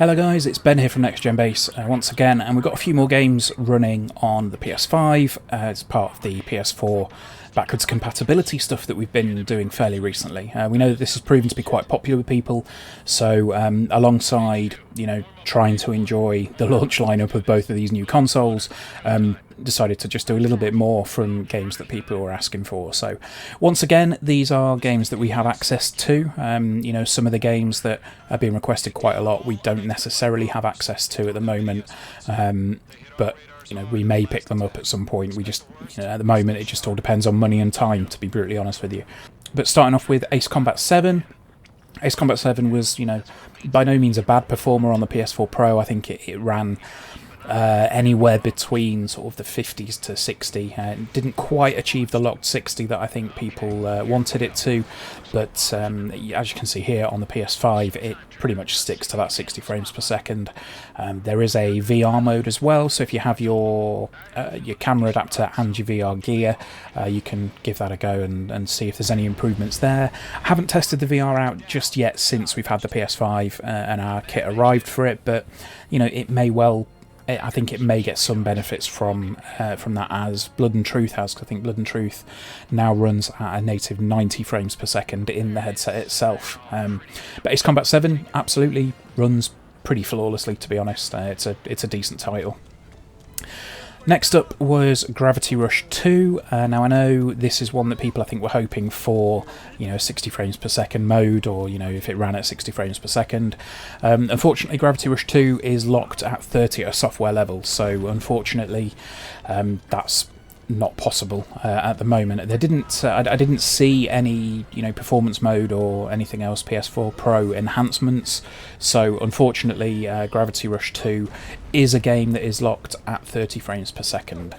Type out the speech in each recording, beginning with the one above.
Hello guys, it's Ben here from Next Gen Base once again, and we've got a few more games running on the PS5 as part of the PS4 backwards compatibility stuff that we've been doing fairly recently. We know that this has proven to be quite popular with people, so alongside, trying to enjoy the launch lineup of both of these new consoles, decided to just do a little bit more from games that people were asking for. So once again, these are games that we have access to. Some of the games that are being requested quite a lot we don't necessarily have access to at the moment, but we may pick them up at some point. We just, at the moment, it just all depends on money and time, to be brutally honest with you. But starting off with Ace Combat 7. Ace Combat 7 was, by no means a bad performer on the PS4 Pro. I think it ran anywhere between sort of the 50s to 60. Didn't quite achieve the locked 60 that I think people wanted it to, but as you can see here on the PS5, it pretty much sticks to that 60 frames per second. There is a VR mode as well, so if you have your camera adapter and your VR gear, you can give that a go and see if there's any improvements there. I haven't tested the VR out just yet since we've had the PS5 and our kit arrived for it, but it may well, I think it may get some benefits from that, as Blood and Truth has, because I think Blood and Truth now runs at a native 90 frames per second in the headset itself. But Ace Combat 7 absolutely runs pretty flawlessly, to be honest. It's a decent title. Next up was Gravity Rush 2. Now I know this is one that people I think were hoping for, 60 frames per second mode, or if it ran at 60 frames per second. Unfortunately, Gravity Rush 2 is locked at 30 at a software level, so unfortunately that's not possible at the moment. I didn't see any performance mode or anything else PS4 Pro enhancements, so unfortunately Gravity Rush 2 is a game that is locked at 30 frames per second.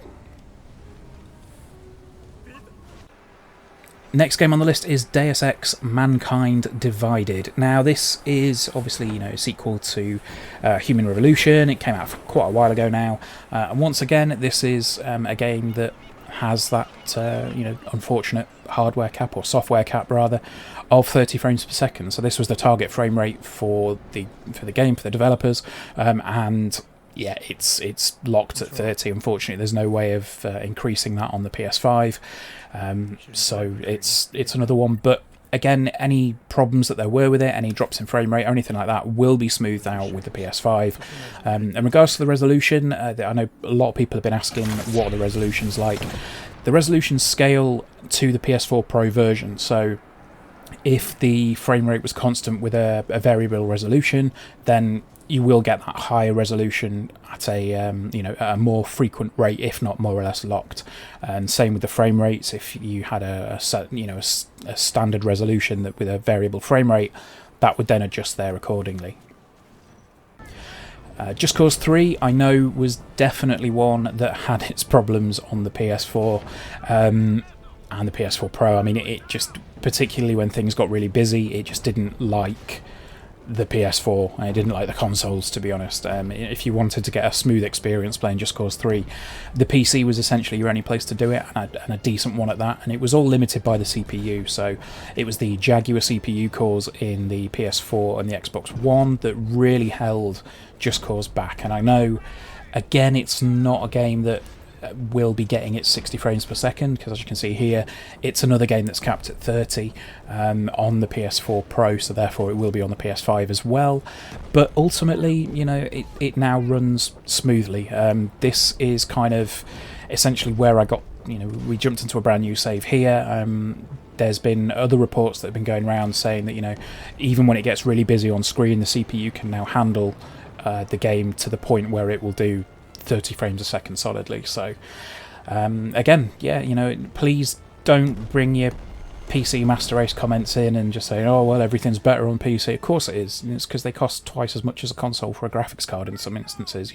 Next game on the list is Deus Ex Mankind Divided. Now this is obviously a sequel to Human Revolution. It came out quite a while ago now, and once again this is a game that has that unfortunate hardware cap, or software cap rather, of 30 frames per second. So this was the target frame rate for the game, for the developers, and yeah, it's locked at 30. Unfortunately, there's no way of increasing that on the PS5, so it's another one. But again, any problems that there were with it, any drops in frame rate or anything like that, will be smoothed out with the PS5. In regards to the resolution, I know a lot of people have been asking what are the resolutions like. The resolutions scale to the PS4 Pro version, so if the frame rate was constant with a variable resolution, then you will get that higher resolution at a more frequent rate, if not more or less locked. And same with the frame rates. If you had a standard resolution that with a variable frame rate, that would then adjust there accordingly. Just Cause 3, I know, was definitely one that had its problems on the PS4 and the PS4 Pro. I mean, it just, particularly when things got really busy, it just didn't like the PS4, and it didn't like the consoles, to be honest. If you wanted to get a smooth experience playing Just Cause 3, the PC was essentially your only place to do it, and a decent one at that, and it was all limited by the CPU. So it was the Jaguar CPU cores in the PS4 and the Xbox One that really held Just Cause back. And I know, again, it's not a game that will be getting its 60 frames per second, because as you can see here, it's another game that's capped at 30 on the PS4 Pro, so therefore it will be on the PS5 as well. But ultimately, it now runs smoothly. This is kind of essentially where I got, we jumped into a brand new save here. There's been other reports that have been going around saying that, even when it gets really busy on screen, the CPU can now handle the game to the point where it will do 30 frames a second solidly. So again, yeah, please don't bring your PC Master Race comments in and just say, oh well, everything's better on PC. Of course it is. It's because they cost twice as much as a console for a graphics card in some instances.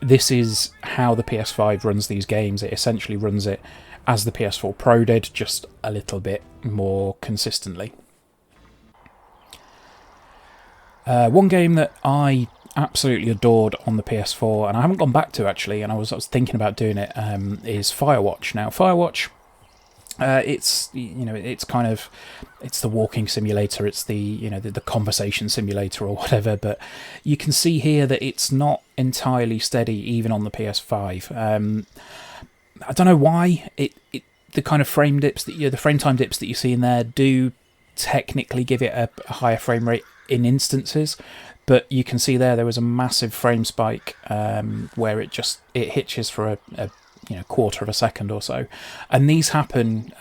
This is how the PS5 runs these games. It essentially runs it as the PS4 Pro did, just a little bit more consistently. One game that I absolutely adored on the PS4, and I haven't gone back to actually, and I was thinking about doing it, is Firewatch. Now, Firewatch It's, it's kind of, it's the walking simulator, it's the, the conversation simulator or whatever, but you can see here that it's not entirely steady even on the PS5. I don't know why the kind of frame dips that the frame time dips that you see in there do technically give it a higher frame rate in instances, but you can see there was a massive frame spike where it hitches for a quarter of a second or so, and these happen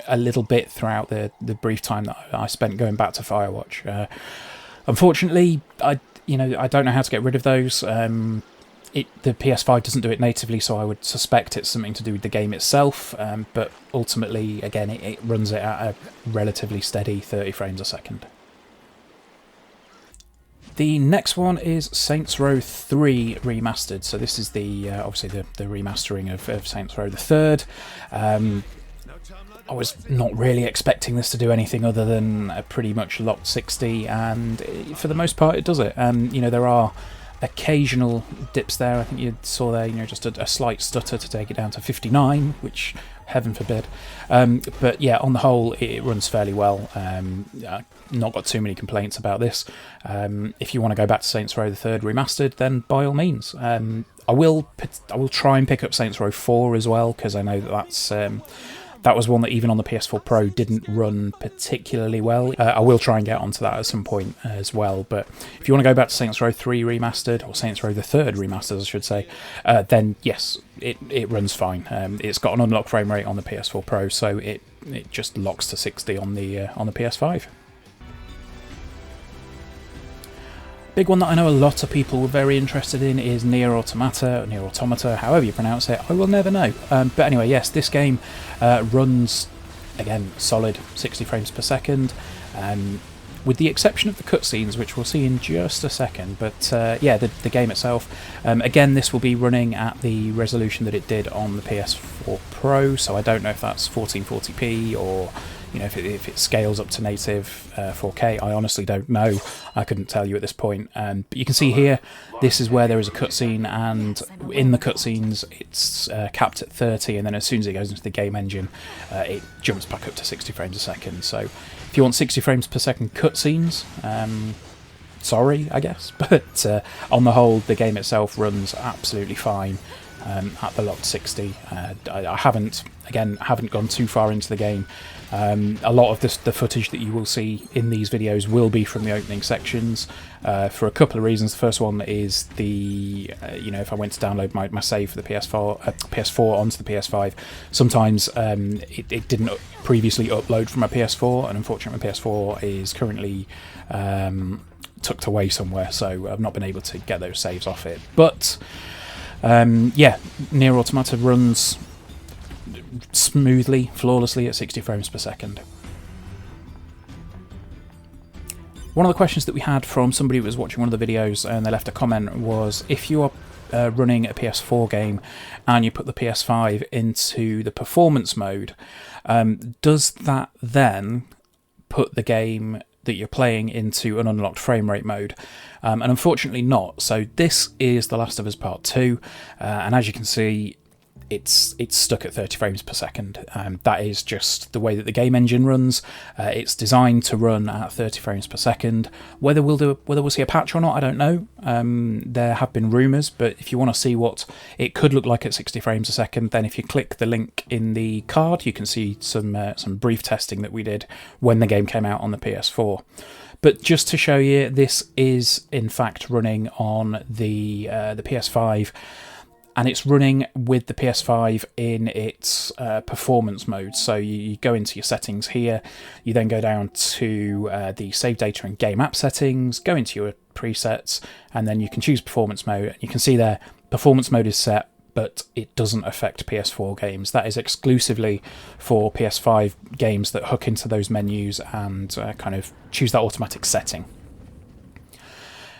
a little bit throughout the brief time that I spent going back to Firewatch. Unfortunately, I don't know how to get rid of those. The PS5 doesn't do it natively, so I would suspect it's something to do with the game itself, but ultimately, again, it runs it at a relatively steady 30 frames a second. The next one is Saints Row 3 Remastered. So this is the obviously the remastering of Saints Row the Third. I was not really expecting this to do anything other than a pretty much locked 60, and for the most part it does it. There are occasional dips there. I think you saw there, just a slight stutter to take it down to 59, which heaven forbid. But yeah, on the whole, it runs fairly well. Not got too many complaints about this. If you want to go back to Saints Row the Third Remastered, then by all means. I will try and pick up Saints Row 4 as well, because I know that was one that even on the PS4 Pro didn't run particularly well. I will try and get onto that at some point as well, but if you want to go back to Saints Row 3 Remastered, or Saints Row the Third Remastered I should say, then yes, it runs fine. It's got an unlocked frame rate on the PS4 Pro, so it just locks to 60 on the PS5. Big one that I know a lot of people were very interested in is Nier Automata, however you pronounce it, I will never know. But anyway, yes, this game runs, again, solid 60 frames per second, with the exception of the cutscenes, which we'll see in just a second. But yeah, the game itself, again, this will be running at the resolution that it did on the PS4 Pro, so I don't know if that's 1440p or if it scales up to native 4K, I honestly don't know. I couldn't tell you at this point. But you can see here, this is where there is a cutscene, and in the cutscenes, it's capped at 30, and then as soon as it goes into the game engine, it jumps back up to 60 frames a second. So if you want 60 frames per second cutscenes, sorry, I guess. But on the whole, the game itself runs absolutely fine at the locked 60. I haven't gone too far into the game. A lot of the footage that you will see in these videos will be from the opening sections, for a couple of reasons. The first one is if I went to download my save for the PS4 onto the PS5, sometimes it didn't previously upload from my PS4, and unfortunately my PS4 is currently tucked away somewhere, so I've not been able to get those saves off it. But yeah, Nier Automata runs smoothly, flawlessly at 60 frames per second. One of the questions that we had from somebody who was watching one of the videos, and they left a comment, was if you are running a PS4 game and you put the PS5 into the performance mode, does that then put the game that you're playing into an unlocked frame rate mode? And unfortunately not. So this is The Last of Us Part 2, and as you can see, it's stuck at 30 frames per second. That is just the way that the game engine runs. It's designed to run at 30 frames per second. Whether we'll see a patch or not, I don't know. There have been rumours, but if you want to see what it could look like at 60 frames a second, then if you click the link in the card, you can see some brief testing that we did when the game came out on the PS4. But just to show you, this is in fact running on the PS5. And it's running with the PS5 in its performance mode. So you go into your settings here, you then go down to the save data and game app settings, go into your presets, and then you can choose performance mode. You can see there, performance mode is set, but it doesn't affect PS4 games. That is exclusively for PS5 games that hook into those menus and kind of choose that automatic setting.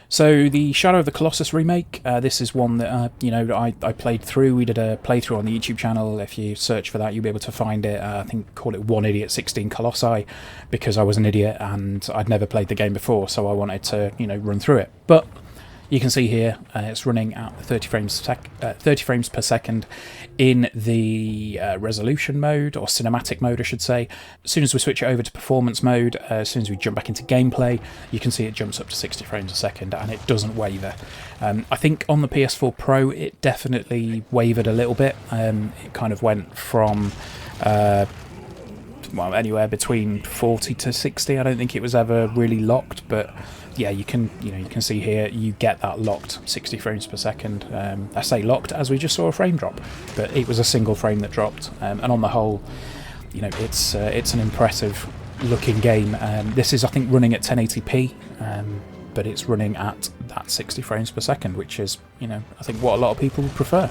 So the Shadow of the Colossus remake, this is one that I played through. We did a playthrough on the YouTube channel. If you search for that, you'll be able to find it. I think call it 1 Idiot 16 Colossi, because I was an idiot and I'd never played the game before, so I wanted to run through it. But You can see here it's running at 30 frames per second in the resolution mode, or cinematic mode I should say. As soon as we switch it over to performance mode, as soon as we jump back into gameplay, you can see it jumps up to 60 frames a second and it doesn't waver. I think on the PS4 Pro it definitely wavered a little bit. It kind of went from well, anywhere between 40 to 60. I don't think it was ever really locked, but yeah, you can see here you get that locked 60 frames per second. I say locked as we just saw a frame drop, but it was a single frame that dropped. And on the whole, it's an impressive looking game. This is, I think, running at 1080p, but it's running at that 60 frames per second, which is, I think, what a lot of people would prefer.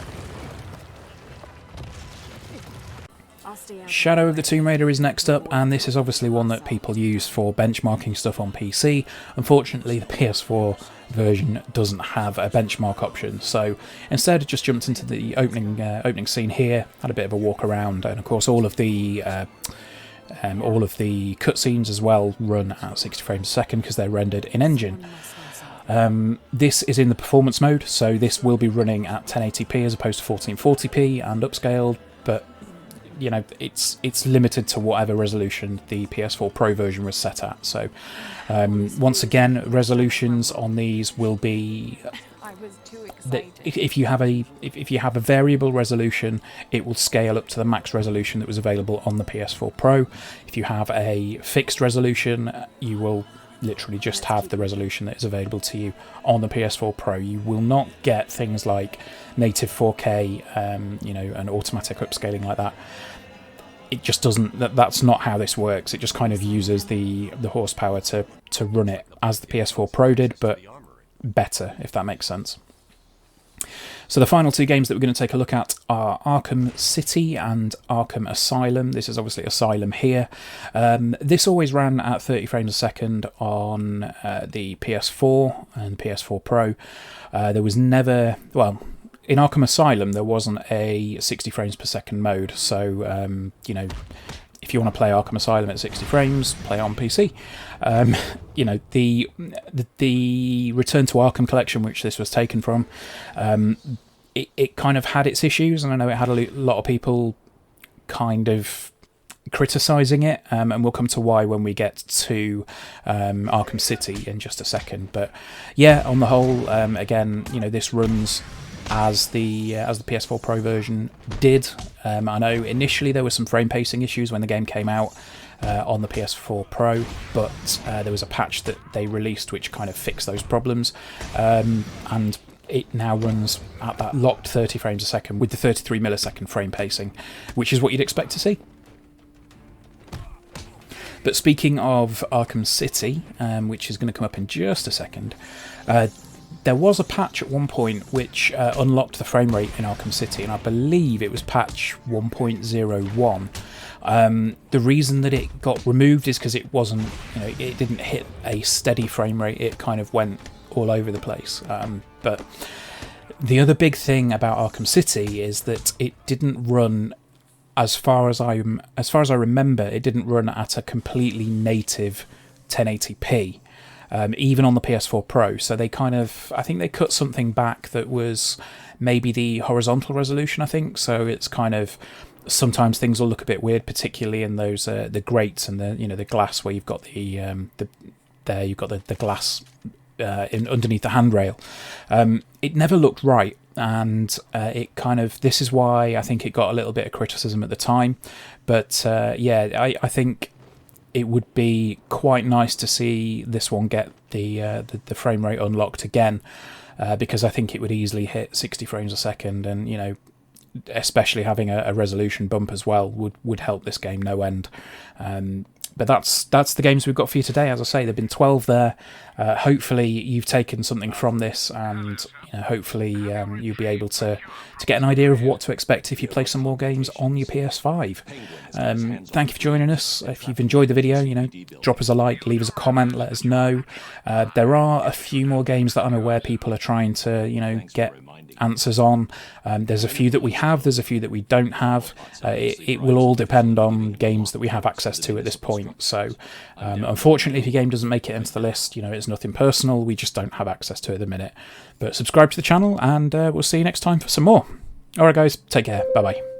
Shadow of the Tomb Raider is next up, and this is obviously one that people use for benchmarking stuff on PC. Unfortunately, the PS4 version doesn't have a benchmark option, so instead I just jumped into the opening scene here, had a bit of a walk around, and of course all of the cutscenes as well run at 60 frames a second because they're rendered in engine. This is in the performance mode, so this will be running at 1080p as opposed to 1440p and upscaled, but it's limited to whatever resolution the PS4 Pro version was set at. So once again, resolutions on these will be if you have a variable resolution, it will scale up to the max resolution that was available on the PS4 Pro. If you have a fixed resolution, you will literally just have the resolution that is available to you on the PS4 Pro. You will not get things like native 4K, and automatic upscaling like that. It just doesn't. That's not how this works. It just kind of uses the horsepower to run it as the PS4 Pro did, but better, if that makes sense. So the final two games that we're going to take a look at are Arkham City and Arkham Asylum. This is obviously Asylum here. This always ran at 30 frames a second on the PS4 and PS4 Pro. There was never... Well, in Arkham Asylum, there wasn't a 60 frames per second mode. So, if you want to play Arkham Asylum at 60 frames, play on PC. The Return to Arkham collection, which this was taken from, it kind of had its issues, and I know it had a lot of people kind of criticising it, and we'll come to why when we get to Arkham City in just a second. But yeah, on the whole, again, this runs as the PS4 Pro version did. I know initially there were some frame pacing issues when the game came out on the PS4 Pro, but there was a patch that they released which kind of fixed those problems, and it now runs at that locked 30 frames a second with the 33 millisecond frame pacing, which is what you'd expect to see. But speaking of Arkham City, which is going to come up in just a second, there was a patch at one point which unlocked the frame rate in Arkham City, and I believe it was patch 1.01. The reason that it got removed is because it wasn't, it didn't hit a steady frame rate. It kind of went all over the place. But the other big thing about Arkham City is that it didn't run, as far as I remember, it didn't run at a completely native 1080p. Even on the PS4 Pro. So I think they cut something back that was maybe the horizontal resolution, I think. So it's kind of, sometimes things will look a bit weird, particularly in those the grates and the glass where you've got the glass underneath the handrail. It never looked right, and it kind of, this is why I think it got a little bit of criticism at the time. But I think it would be quite nice to see this one get the frame rate unlocked again, because I think it would easily hit 60 frames a second, and especially having a resolution bump as well would help this game no end. But that's the games we've got for you today. As I say, there've been 12 there. Hopefully you've taken something from this, and hopefully you'll be able to get an idea of what to expect if you play some more games on your PS5. Thank you for joining us. If you've enjoyed the video, drop us a like, leave us a comment, let us know. There are a few more games that I'm aware people are trying to, get answers on. There's a few that we have, there's a few that we don't have. It will all depend on games that we have access to at this point. So unfortunately, if your game doesn't make it into the list, it's nothing personal, we just don't have access to it at the minute. But subscribe to the channel, and we'll see you next time for some more. Alright guys, take care, bye bye.